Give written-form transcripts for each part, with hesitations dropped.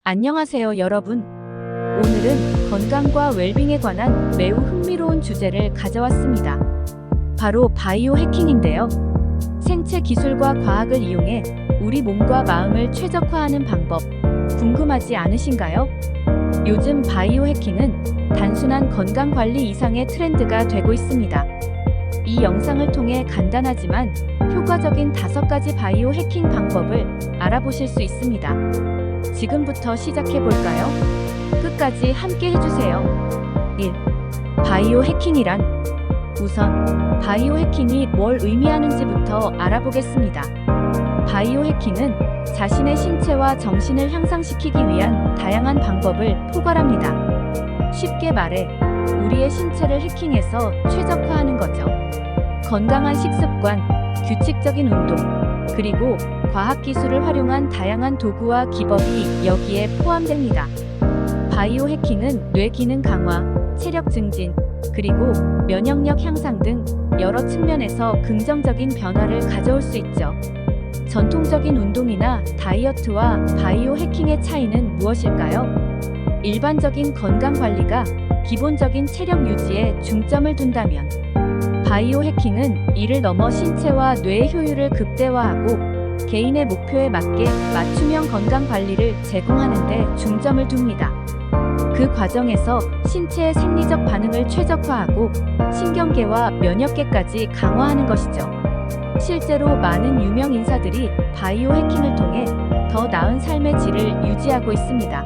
안녕하세요, 여러분. 오늘은 건강과 웰빙에 관한 매우 흥미로운 주제를 가져왔습니다. 바로 바이오 해킹인데요. 생체 기술과 과학을 이용해 우리 몸과 마음을 최적화하는 방법, 궁금하지 않으신가요? 요즘 바이오 해킹은 단순한 건강 관리 이상의 트렌드가 되고 있습니다. 이 영상을 통해 간단하지만 효과적인 5가지 바이오 해킹 방법을 알아보실 수 있습니다. 지금부터 시작해 볼까요? 끝까지 함께 해주세요. 1. 바이오 해킹이란? 우선 바이오 해킹이 뭘 의미하는지부터 알아보겠습니다. 바이오 해킹은 자신의 신체와 정신을 향상시키기 위한 다양한 방법을 포괄합니다. 쉽게 말해 우리의 신체를 해킹해서 최적화하는 거죠. 건강한 식습관, 규칙적인 운동, 그리고 과학기술을 활용한 다양한 도구와 기법이 여기에 포함됩니다. 바이오 해킹은 뇌 기능 강화, 체력 증진, 그리고 면역력 향상 등 여러 측면에서 긍정적인 변화를 가져올 수 있죠. 전통적인 운동이나 다이어트와 바이오 해킹의 차이는 무엇일까요? 일반적인 건강 관리가 기본적인 체력 유지에 중점을 둔다면, 바이오 해킹은 이를 넘어 신체와 뇌의 효율을 극대화하고 개인의 목표에 맞게 맞춤형 건강 관리를 제공하는 데 중점을 둡니다. 그 과정에서 신체의 생리적 반응을 최적화하고 신경계와 면역계까지 강화하는 것이죠. 실제로 많은 유명 인사들이 바이오 해킹을 통해 더 나은 삶의 질을 유지하고 있습니다.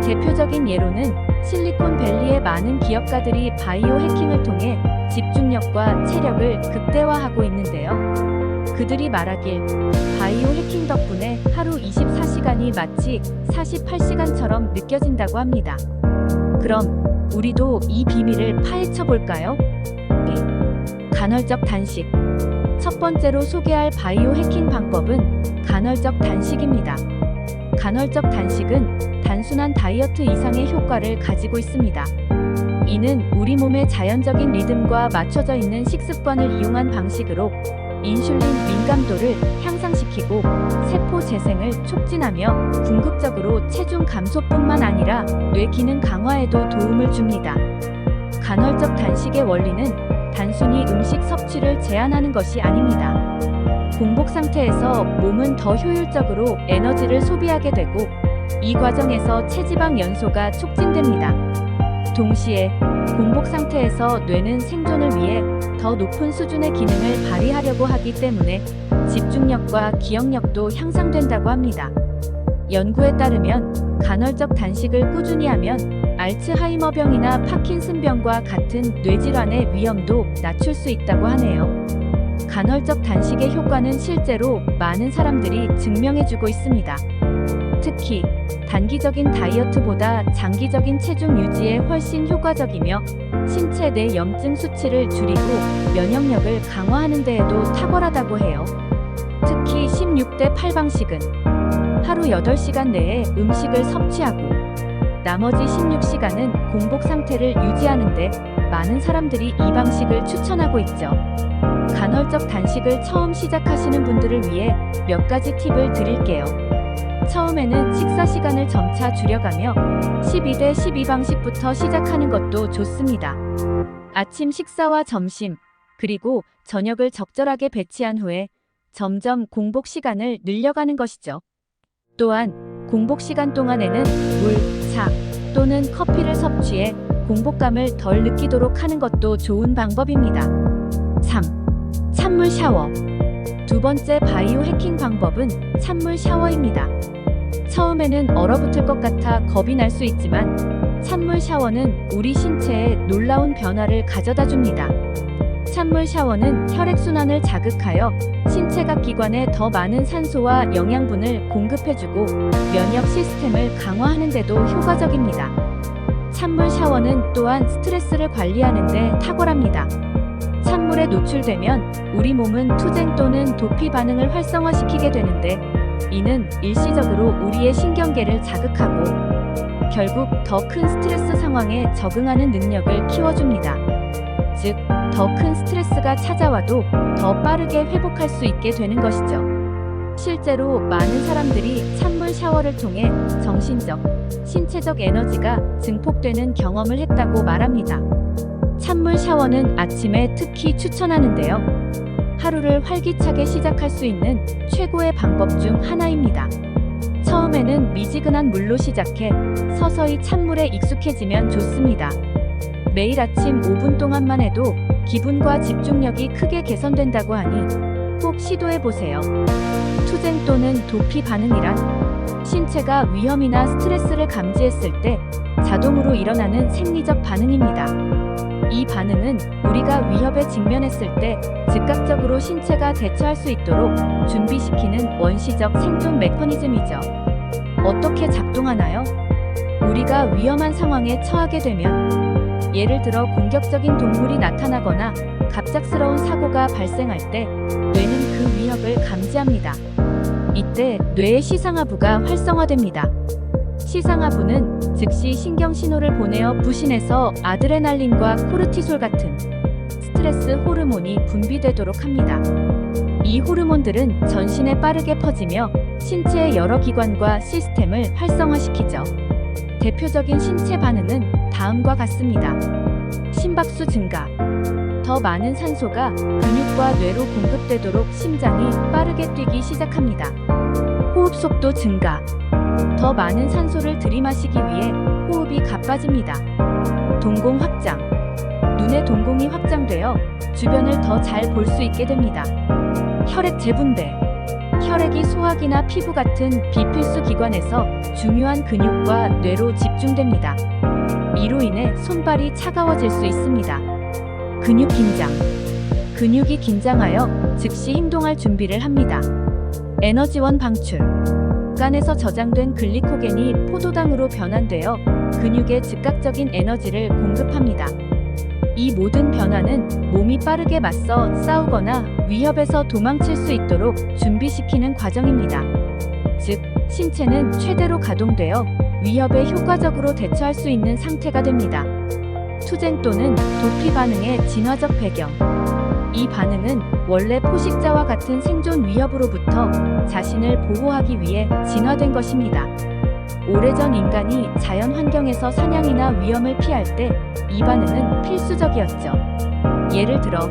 대표적인 예로는 실리콘밸리의 많은 기업가들이 바이오 해킹을 통해 집중력과 체력을 극대화하고 있는데요. 그들이 말하길 바이오 해킹 덕분에 하루 24시간이 마치 48시간처럼 느껴진다고 합니다. 그럼 우리도 이 비밀을 파헤쳐 볼까요? 네. 간헐적 단식. 첫 번째로 소개할 바이오 해킹 방법은 간헐적 단식입니다. 간헐적 단식은 단순한 다이어트 이상의 효과를 가지고 있습니다. 이는 우리 몸의 자연적인 리듬과 맞춰져 있는 식습관을 이용한 방식으로 인슐린 민감도를 향상시키고 세포 재생을 촉진하며 궁극적으로 체중 감소뿐만 아니라 뇌 기능 강화에도 도움을 줍니다. 간헐적 단식의 원리는 단순히 음식 섭취를 제한하는 것이 아닙니다. 공복 상태에서 몸은 더 효율적으로 에너지를 소비하게 되고 이 과정에서 체지방 연소가 촉진됩니다. 동시에 공복 상태에서 뇌는 생존을 위해 더 높은 수준의 기능을 발휘하려고 하기 때문에 집중력과 기억력도 향상된다고 합니다. 연구에 따르면 간헐적 단식을 꾸준히 하면 알츠하이머병이나 파킨슨병과 같은 뇌질환의 위험도 낮출 수 있다고 하네요. 간헐적 단식의 효과는 실제로 많은 사람들이 증명해주고 있습니다. 특히 단기적인 다이어트보다 장기적인 체중 유지에 훨씬 효과적이며 신체 내 염증 수치를 줄이고 면역력을 강화하는 데에도 탁월하다고 해요. 특히 16대 8 방식은 하루 8시간 내에 음식을 섭취하고 나머지 16시간은 공복 상태를 유지하는 데 많은 사람들이 이 방식을 추천하고 있죠. 간헐적 단식을 처음 시작하시는 분들을 위해 몇 가지 팁을 드릴게요. 처음에는 식사 시간을 점차 줄여가며 12대 12 방식부터 시작하는 것도 좋습니다. 아침 식사와 점심, 그리고 저녁을 적절하게 배치한 후에 점점 공복 시간을 늘려가는 것이죠. 또한 공복 시간 동안에는 물, 차 또는 커피를 섭취해 공복감을 덜 느끼도록 하는 것도 좋은 방법입니다. 3. 찬물 샤워. 두 번째 바이오 해킹 방법은 찬물 샤워입니다. 처음에는 얼어붙을 것 같아 겁이 날 수 있지만 찬물 샤워는 우리 신체에 놀라운 변화를 가져다 줍니다. 찬물 샤워는 혈액순환을 자극하여 신체 각 기관에 더 많은 산소와 영양분을 공급해주고 면역 시스템을 강화하는 데도 효과적입니다. 찬물 샤워는 또한 스트레스를 관리하는 데 탁월합니다. 찬물에 노출되면 우리 몸은 투쟁 또는 도피 반응을 활성화시키게 되는데 이는 일시적으로 우리의 신경계를 자극하고 결국 더 큰 스트레스 상황에 적응하는 능력을 키워줍니다. 즉, 더 큰 스트레스가 찾아와도 더 빠르게 회복할 수 있게 되는 것이죠. 실제로 많은 사람들이 찬물 샤워를 통해 정신적, 신체적 에너지가 증폭되는 경험을 했다고 말합니다. 찬물 샤워는 아침에 특히 추천하는데요. 하루를 활기차게 시작할 수 있는 최고의 방법 중 하나입니다. 처음에는 미지근한 물로 시작해 서서히 찬물에 익숙해지면 좋습니다. 매일 아침 5분 동안만 해도 기분과 집중력이 크게 개선된다고 하니 꼭 시도해보세요. 투쟁 또는 도피 반응이란 신체가 위험이나 스트레스를 감지했을 때 자동으로 일어나는 생리적 반응입니다. 이 반응은 우리가 위협에 직면했을 때 즉각적으로 신체가 대처할 수 있도록 준비시키는 원시적 생존 메커니즘이죠. 어떻게 작동하나요? 우리가 위험한 상황에 처하게 되면, 예를 들어 공격적인 동물이 나타나거나 갑작스러운 사고가 발생할 때 뇌는 그 위협을 감지합니다. 이때 뇌의 시상하부가 활성화됩니다. 시상하부는 즉시 신경 신호를 보내어 부신해서 아드레날린과 코르티솔 같은 스트레스 호르몬이 분비되도록 합니다. 이 호르몬들은 전신에 빠르게 퍼지며 신체의 여러 기관과 시스템을 활성화시키죠. 대표적인 신체 반응은 다음과 같습니다. 심박수 증가. 더 많은 산소가 근육과 뇌로 공급되도록 심장이 빠르게 뛰기 시작합니다. 호흡 속도 증가. 더 많은 산소를 들이마시기 위해 호흡이 가빠집니다. 동공 확장. 눈의 동공이 확장되어 주변을 더 잘 볼 수 있게 됩니다. 혈액 재분배. 혈액이 소화기나 피부 같은 비필수 기관에서 중요한 근육과 뇌로 집중됩니다. 이로 인해 손발이 차가워질 수 있습니다. 근육 긴장. 근육이 긴장하여 즉시 행동할 준비를 합니다. 에너지원 방출. 간에서 저장된 글리코겐이 포도당으로 변환되어 근육에 즉각적인 에너지를 공급합니다. 이 모든 변화는 몸이 빠르게 맞서 싸우거나 위협에서 도망칠 수 있도록 준비시키는 과정입니다. 즉, 신체는 최대로 가동되어 위협에 효과적으로 대처할 수 있는 상태가 됩니다. 투쟁 또는 도피 반응의 진화적 배경. 이 반응은 원래 포식자와 같은 생존 위협으로부터 자신을 보호하기 위해 진화된 것입니다. 오래전 인간이 자연 환경에서 사냥이나 위험을 피할 때 이 반응은 필수적이었죠. 예를 들어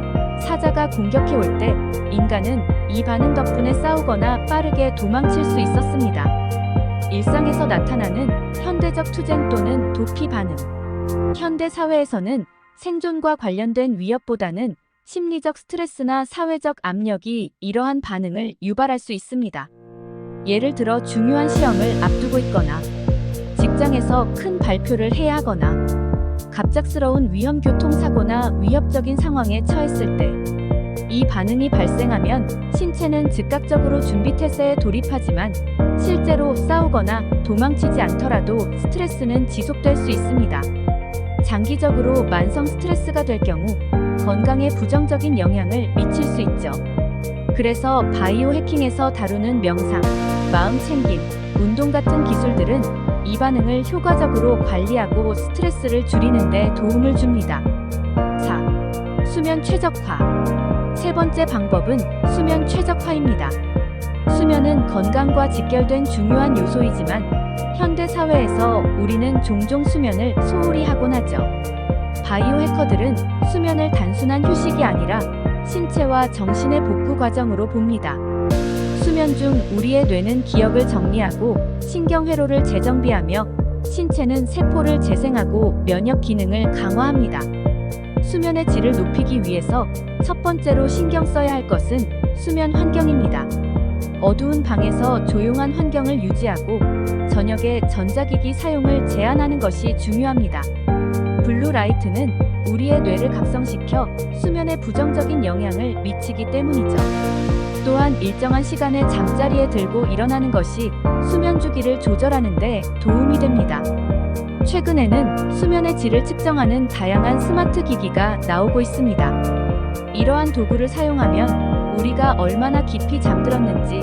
사자가 공격해 올 때 인간은 이 반응 덕분에 싸우거나 빠르게 도망칠 수 있었습니다. 일상에서 나타나는 현대적 투쟁 또는 도피 반응. 현대 사회에서는 생존과 관련된 위협보다는 심리적 스트레스나 사회적 압력이 이러한 반응을 유발할 수 있습니다. 예를 들어 중요한 시험을 앞두고 있거나, 직장에서 큰 발표를 해야 하거나, 갑작스러운 위험 교통사고나 위협적인 상황에 처했을 때 이 반응이 발생하면 신체는 즉각적으로 준비태세에 돌입하지만 실제로 싸우거나 도망치지 않더라도 스트레스는 지속될 수 있습니다. 장기적으로 만성 스트레스가 될 경우 건강에 부정적인 영향을 미칠 수 있죠. 그래서 바이오 해킹에서 다루는 명상, 마음 챙김, 운동 같은 기술들은 이 반응을 효과적으로 관리하고 스트레스를 줄이는 데 도움을 줍니다. 4. 수면 최적화. 세 번째 방법은 수면 최적화입니다. 수면은 건강과 직결된 중요한 요소이지만 현대 사회에서 우리는 종종 수면을 소홀히 하곤 하죠. 바이오 해커들은 수면을 단순한 휴식이 아니라 신체와 정신의 복구 과정으로 봅니다. 수면 중 우리의 뇌는 기억을 정리하고 신경회로를 재정비하며 신체는 세포를 재생하고 면역 기능을 강화합니다. 수면의 질을 높이기 위해서 첫 번째로 신경 써야 할 것은 수면 환경입니다. 어두운 방에서 조용한 환경을 유지하고 저녁에 전자기기 사용을 제한하는 것이 중요합니다. 블루라이트는 우리의 뇌를 각성시켜 수면에 부정적인 영향을 미치기 때문이죠. 또한 일정한 시간에 잠자리에 들고 일어나는 것이 수면 주기를 조절하는 데 도움이 됩니다. 최근에는 수면의 질을 측정하는 다양한 스마트 기기가 나오고 있습니다. 이러한 도구를 사용하면 우리가 얼마나 깊이 잠들었는지,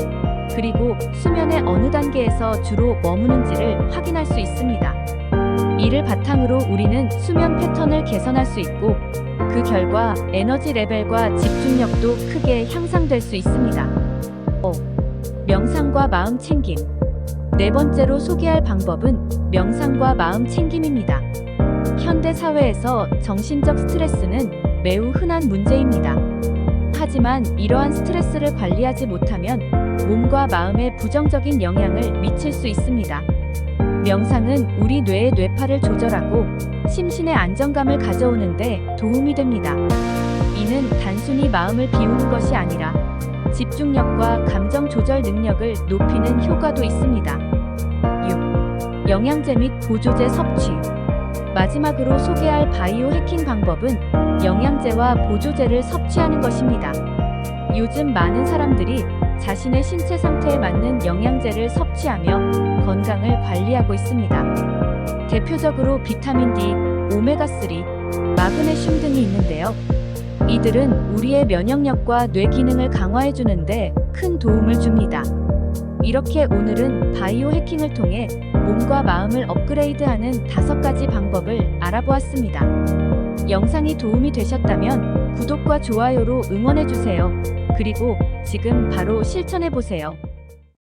그리고 수면의 어느 단계에서 주로 머무는지를 확인할 수 있습니다. 이를 바탕으로 우리는 수면 패턴을 개선할 수 있고, 그 결과 에너지 레벨과 집중력도 크게 향상될 수 있습니다. 명상과 마음 챙김. 네 번째로 소개할 방법은 명상과 마음 챙김입니다. 현대 사회에서 정신적 스트레스는 매우 흔한 문제입니다. 하지만 이러한 스트레스를 관리하지 못하면 몸과 마음에 부정적인 영향을 미칠 수 있습니다. 명상은 우리 뇌의 뇌파를 조절하고 심신의 안정감을 가져오는데 도움이 됩니다. 이는 단순히 마음을 비우는 것이 아니라 집중력과 감정 조절 능력을 높이는 효과도 있습니다. 6. 영양제 및 보조제 섭취. 마지막으로 소개할 바이오 해킹 방법은 영양제와 보조제를 섭취하는 것입니다. 요즘 많은 사람들이 자신의 신체 상태에 맞는 영양제를 섭취하며 건강을 관리하고 있습니다. 대표적으로 비타민 D, 오메가3, 마그네슘 등이 있는데요. 이들은 우리의 면역력과 뇌 기능을 강화해 주는데 큰 도움을 줍니다. 이렇게 오늘은 바이오 해킹을 통해 몸과 마음을 업그레이드하는 5가지 방법을 알아보았습니다. 영상이 도움이 되셨다면 구독과 좋아요로 응원해 주세요. 그리고 지금 바로 실천해 보세요.